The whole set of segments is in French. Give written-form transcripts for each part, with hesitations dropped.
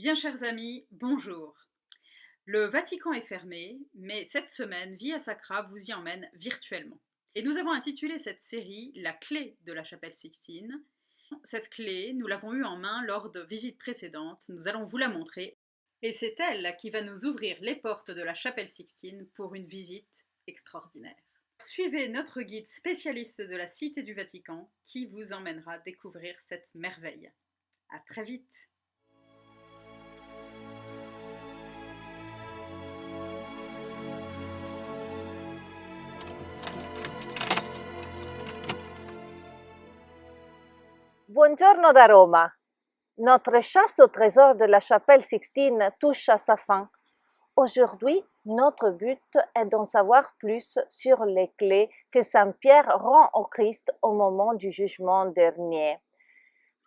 Bien chers amis, bonjour. Le Vatican est fermé, mais cette semaine, Via Sacra vous y emmène virtuellement. Et nous avons intitulé cette série La clé de la chapelle Sixtine. Cette clé, nous l'avons eue en main lors de visites précédentes, nous allons vous la montrer. Et c'est elle qui va nous ouvrir les portes de la chapelle Sixtine pour une visite extraordinaire. Suivez notre guide spécialiste de la Cité du Vatican qui vous emmènera découvrir cette merveille. À très vite. Buongiorno da Roma. Notre chasse au trésor de la chapelle Sixtine touche à sa fin. Aujourd'hui, notre but est d'en savoir plus sur les clés que Saint Pierre rend au Christ au moment du jugement dernier.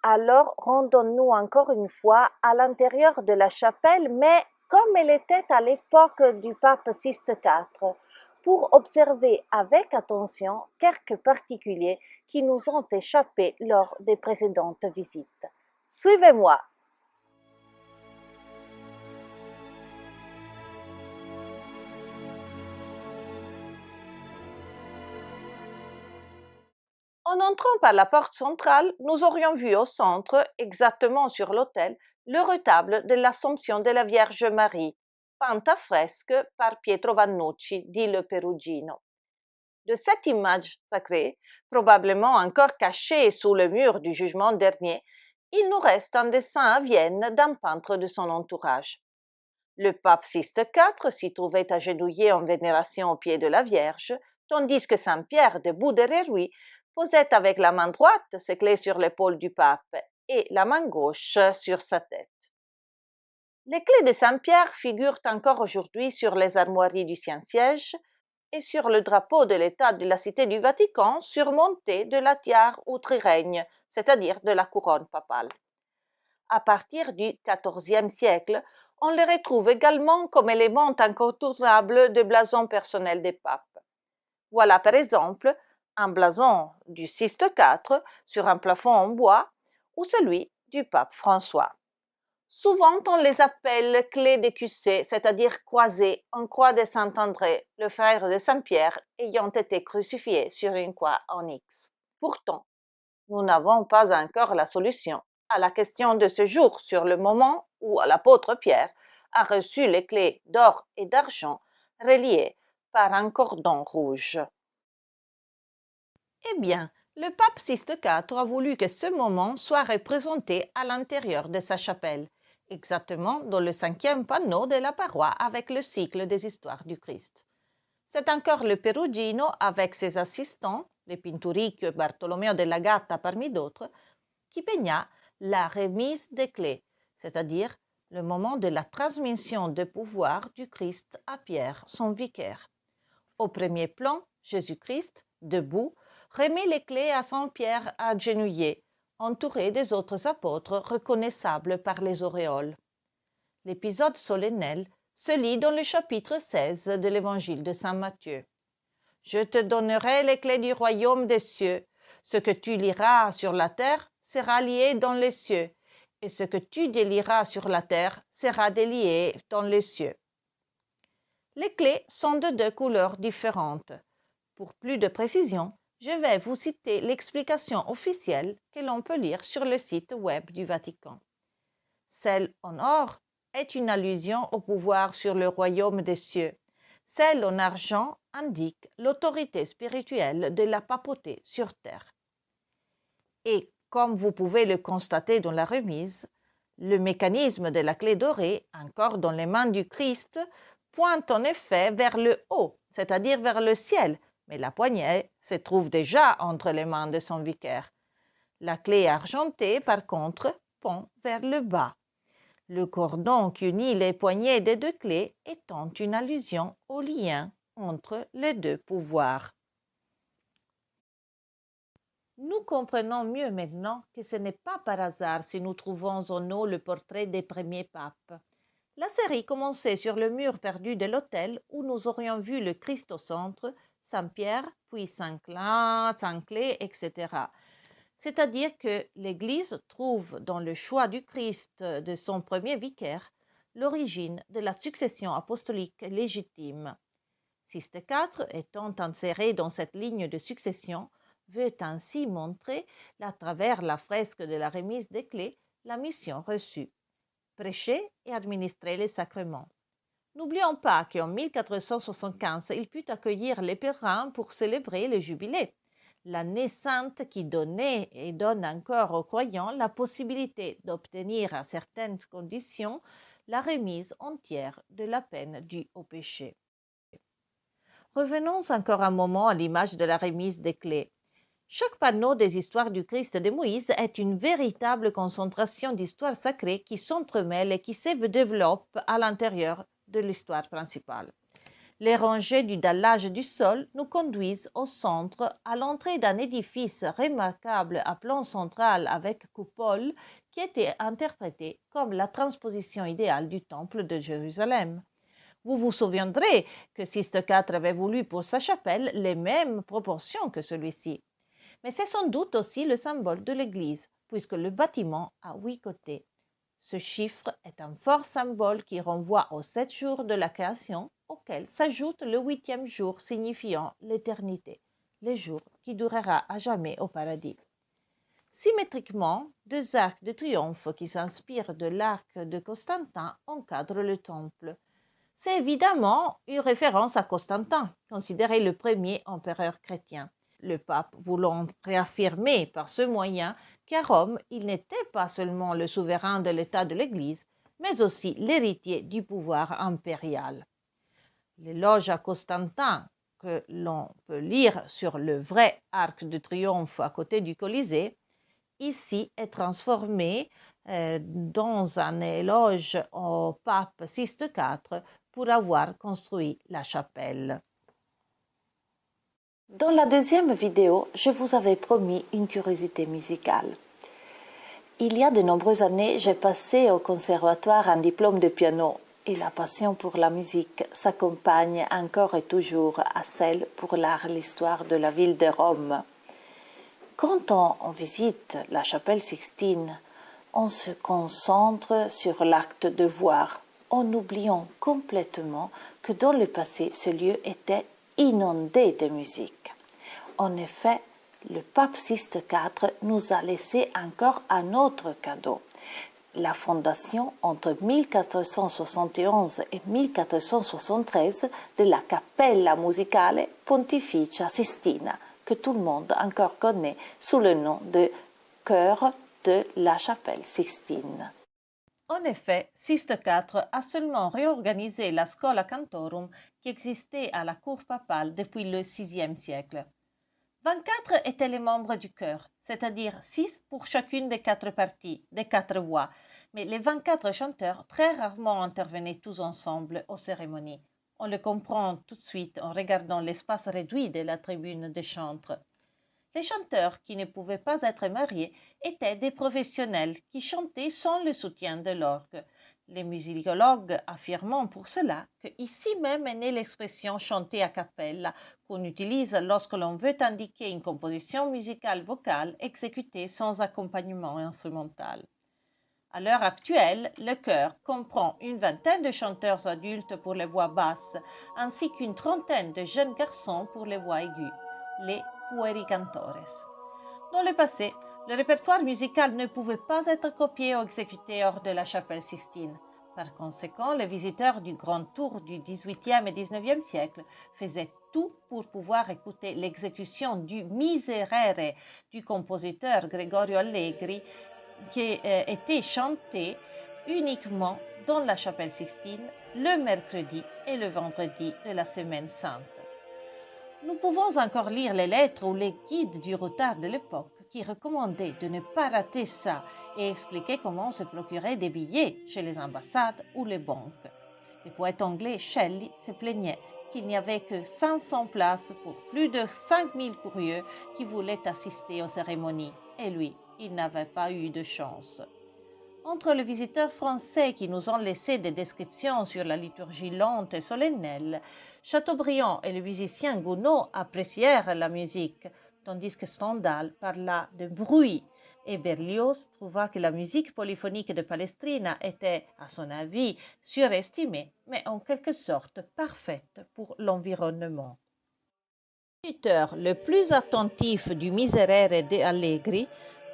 Alors, rendons-nous encore une fois à l'intérieur de la chapelle, mais comme elle était à l'époque du pape Sixte IV, pour observer avec attention quelques particuliers qui nous ont échappé lors des précédentes visites. Suivez-moi. En entrant par la porte centrale, nous aurions vu au centre, exactement sur l'autel, le retable de l'Assomption de la Vierge Marie, peint à fresque par Pietro Vannucci, dit le Perugino. De cette image sacrée, probablement encore cachée sous le mur du jugement dernier, il nous reste un dessin à Vienne d'un peintre de son entourage. Le pape Sixte IV s'y trouvait agenouillé en vénération aux pieds de la Vierge, tandis que Saint Pierre, debout derrière lui, posait avec la main droite ses clés sur l'épaule du pape et la main gauche sur sa tête. Les clés de Saint Pierre figurent encore aujourd'hui sur les armoiries du Saint-Siège et sur le drapeau de l'État de la Cité du Vatican surmonté de la tiare ou trirègne, c'est-à-dire de la couronne papale. À partir du XIVe siècle, on les retrouve également comme éléments incontournables de blason personnel des papes. Voilà par exemple un blason du Sixte IV sur un plafond en bois ou celui du pape François. Souvent, on les appelle clés d'écussée, c'est-à-dire croisées en croix de Saint-André, le frère de Saint-Pierre, ayant été crucifié sur une croix en X. Pourtant, nous n'avons pas encore la solution à la question de ce jour sur le moment où l'apôtre Pierre a reçu les clés d'or et d'argent reliées par un cordon rouge. Eh bien, le pape Sixte IV a voulu que ce moment soit représenté à l'intérieur de sa chapelle, exactement dans le 5e panneau de la paroi avec le cycle des histoires du Christ. C'est encore le Perugino avec ses assistants, le Pinturicchio et Bartolomeo della Gatta parmi d'autres, qui peigna la remise des clés, c'est-à-dire le moment de la transmission de pouvoir du Christ à Pierre, son vicaire. Au premier plan, Jésus-Christ, debout, remet les clés à Saint-Pierre agenouillé, entouré des autres apôtres reconnaissables par les auréoles. L'épisode solennel se lit dans le chapitre 16 de l'Évangile de Saint Matthieu. « Je te donnerai les clés du royaume des cieux. Ce que tu liras sur la terre sera lié dans les cieux, et ce que tu délieras sur la terre sera délié dans les cieux. » Les clés sont de 2 couleurs différentes. Pour plus de précision, je vais vous citer l'explication officielle que l'on peut lire sur le site web du Vatican. Celle en or est une allusion au pouvoir sur le royaume des cieux. Celle en argent indique l'autorité spirituelle de la papauté sur terre. Et comme vous pouvez le constater dans la remise, le mécanisme de la clé dorée, encore dans les mains du Christ, pointe en effet vers le haut, c'est-à-dire vers le ciel, mais la poignée se trouve déjà entre les mains de son vicaire. La clé argentée, par contre, pend vers le bas. Le cordon qui unit les poignées des 2 clés étant une allusion au lien entre les 2 pouvoirs. Nous comprenons mieux maintenant que ce n'est pas par hasard si nous trouvons en eau le portrait des premiers papes. La série commençait sur le mur perdu de l'autel où nous aurions vu le Christ au centre, Saint Pierre, puis Saint Clé, etc. c'est-à-dire que l'Église trouve dans le choix du Christ de son premier vicaire l'origine de la succession apostolique légitime. Sixte IV, étant inséré dans cette ligne de succession, veut ainsi montrer, à travers la fresque de la remise des clés, la mission reçue: prêcher et administrer les sacrements. N'oublions pas qu'en 1475, il put accueillir les pèlerins pour célébrer le jubilé, l'année sainte qui donnait et donne encore aux croyants la possibilité d'obtenir à certaines conditions la remise entière de la peine due au péché. Revenons encore un moment à l'image de la remise des clés. Chaque panneau des histoires du Christ de Moïse est une véritable concentration d'histoires sacrées qui s'entremêlent et qui se développent à l'intérieur de l'histoire principale. Les rangées du dallage du sol nous conduisent au centre, à l'entrée d'un édifice remarquable à plan central avec coupole qui était interprété comme la transposition idéale du temple de Jérusalem. Vous vous souviendrez que Sixte IV avait voulu pour sa chapelle les mêmes proportions que celui-ci. Mais c'est sans doute aussi le symbole de l'Église, puisque le bâtiment a 8 côtés. Ce chiffre est un fort symbole qui renvoie aux 7 jours de la création, auquel s'ajoute le 8e jour signifiant l'éternité, le jour qui durera à jamais au paradis. Symétriquement, 2 arcs de triomphe qui s'inspirent de l'arc de Constantin encadrent le temple. C'est évidemment une référence à Constantin, considéré le premier empereur chrétien. Le pape voulant réaffirmer par ce moyen qu'à Rome, il n'était pas seulement le souverain de l'État de l'Église, mais aussi l'héritier du pouvoir impérial. L'éloge à Constantin, que l'on peut lire sur le vrai arc de triomphe à côté du Colisée, ici est transformé dans un éloge au pape Sixte IV pour avoir construit la chapelle. Dans la deuxième vidéo, je vous avais promis une curiosité musicale. Il y a de nombreuses années, j'ai passé au conservatoire un diplôme de piano et la passion pour la musique s'accompagne encore et toujours à celle pour l'art et l'histoire de la ville de Rome. Quand on visite la chapelle Sixtine, on se concentre sur l'acte de voir, en oubliant complètement que dans le passé, ce lieu était inondé de musique. En effet, le pape Sixte IV nous a laissé encore un autre cadeau: la fondation entre 1471 et 1473 de la Cappella Musicale Pontificia Sistina, que tout le monde encore connaît sous le nom de chœur de la chapelle Sixtine. En effet, Sixte IV a seulement réorganisé la Schola Cantorum qui existait à la cour papale depuis le VIe siècle. 24 étaient les membres du chœur, c'est-à-dire 6 pour chacune des 4 parties, des 4 voix, mais les 24 chanteurs très rarement intervenaient tous ensemble aux cérémonies. On le comprend tout de suite en regardant l'espace réduit de la tribune des chantres. Les chanteurs qui ne pouvaient pas être mariés étaient des professionnels qui chantaient sans le soutien de l'orgue. Les musicologues affirmant pour cela que ici même est née l'expression chanter a cappella, qu'on utilise lorsque l'on veut indiquer une composition musicale vocale exécutée sans accompagnement instrumental. À l'heure actuelle, le chœur comprend une vingtaine de chanteurs adultes pour les voix basses, ainsi qu'une trentaine de jeunes garçons pour les voix aiguës, les puericantores. Dans le passé, le répertoire musical ne pouvait pas être copié ou exécuté hors de la chapelle Sixtine. Par conséquent, les visiteurs du Grand Tour du XVIIIe et XIXe siècle faisaient tout pour pouvoir écouter l'exécution du Miserere du compositeur Gregorio Allegri, qui était chanté uniquement dans la chapelle Sixtine le mercredi et le vendredi de la Semaine Sainte. Nous pouvons encore lire les lettres ou les guides du retard de l'époque qui recommandaient de ne pas rater ça et expliquaient comment se procurer des billets chez les ambassades ou les banques. Le poète anglais Shelley se plaignait qu'il n'y avait que 500 places pour plus de 5000 curieux qui voulaient assister aux cérémonies, et lui, il n'avait pas eu de chance. Entre les visiteurs français qui nous ont laissé des descriptions sur la liturgie lente et solennelle, Chateaubriand et le musicien Gounod apprécièrent la musique, tandis que Stendhal parla de bruit et Berlioz trouva que la musique polyphonique de Palestrina était, à son avis, surestimée, mais en quelque sorte parfaite pour l'environnement. L'auteur le plus attentif du Miserere de Allegri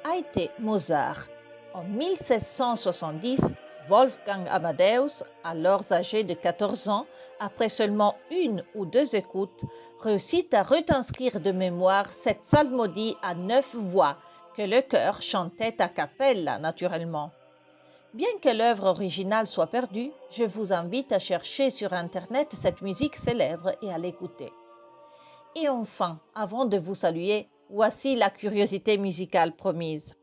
a été Mozart. En 1670, Wolfgang Amadeus, alors âgé de 14 ans, après seulement une ou deux écoutes, réussit à retranscrire de mémoire cette psalmodie à 9 voix que le chœur chantait a cappella naturellement. Bien que l'œuvre originale soit perdue, je vous invite à chercher sur Internet cette musique célèbre et à l'écouter. Et enfin, avant de vous saluer, voici la curiosité musicale promise.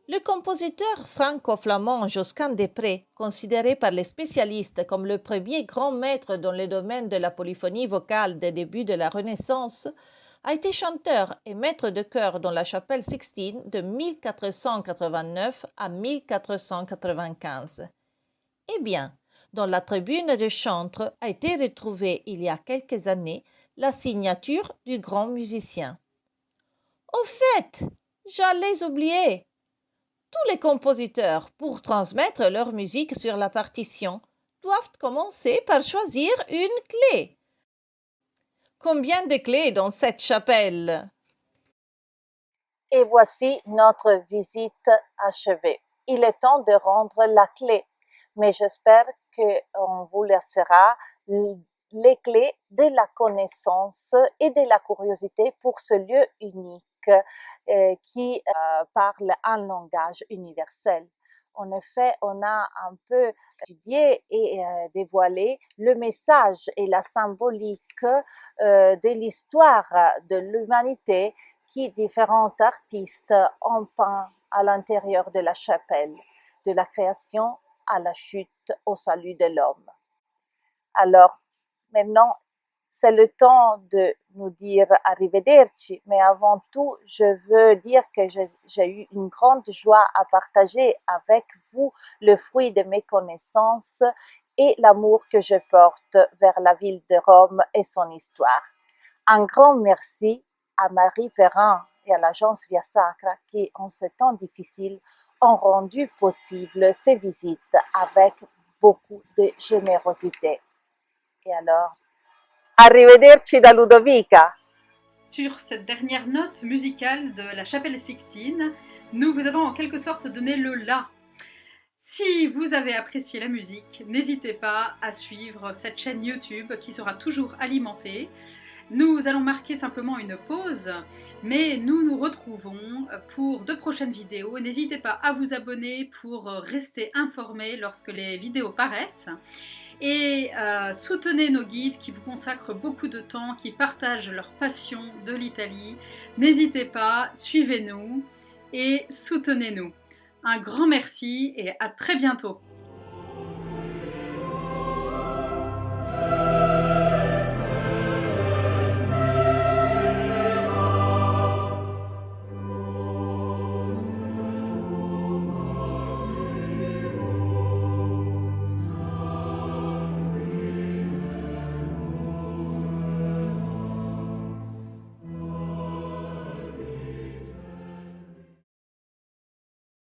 Le compositeur franco-flamand Josquin des Prés, considéré par les spécialistes comme le premier grand maître dans le domaine de la polyphonie vocale des débuts de la Renaissance, a été chanteur et maître de chœur dans la chapelle Sixtine de 1489 à 1495. Eh bien, dans la tribune de chantre a été retrouvée il y a quelques années la signature du grand musicien. Au fait, j'allais oublier. Tous les compositeurs, pour transmettre leur musique sur la partition, doivent commencer par choisir une clé. Combien de clés dans cette chapelle? Et voici notre visite achevée. Il est temps de rendre la clé, mais j'espère qu'on vous laissera les clés de la connaissance et de la curiosité pour ce lieu unique qui parle un langage universel. En effet, on a un peu étudié et dévoilé le message et la symbolique de l'histoire de l'humanité qui différents artistes ont peint à l'intérieur de la chapelle, de la création à la chute au salut de l'homme. Alors, maintenant, c'est le temps de nous dire arrivederci, mais avant tout, je veux dire que j'ai eu une grande joie à partager avec vous le fruit de mes connaissances et l'amour que je porte vers la ville de Rome et son histoire. Un grand merci à Marie Perrin et à l'agence Via Sacra qui, en ce temps difficile, ont rendu possible ces visites avec beaucoup de générosité. Et alors, arrivederci da Ludovica. Sur cette dernière note musicale de la chapelle Sixtine, nous vous avons en quelque sorte donné le la. Si vous avez apprécié la musique, n'hésitez pas à suivre cette chaîne YouTube qui sera toujours alimentée. Nous allons marquer simplement une pause, mais nous nous retrouvons pour de prochaines vidéos. N'hésitez pas à vous abonner pour rester informé lorsque les vidéos paraissent. Et soutenez nos guides qui vous consacrent beaucoup de temps, qui partagent leur passion de l'Italie. N'hésitez pas, suivez-nous et soutenez-nous. Un grand merci et à très bientôt.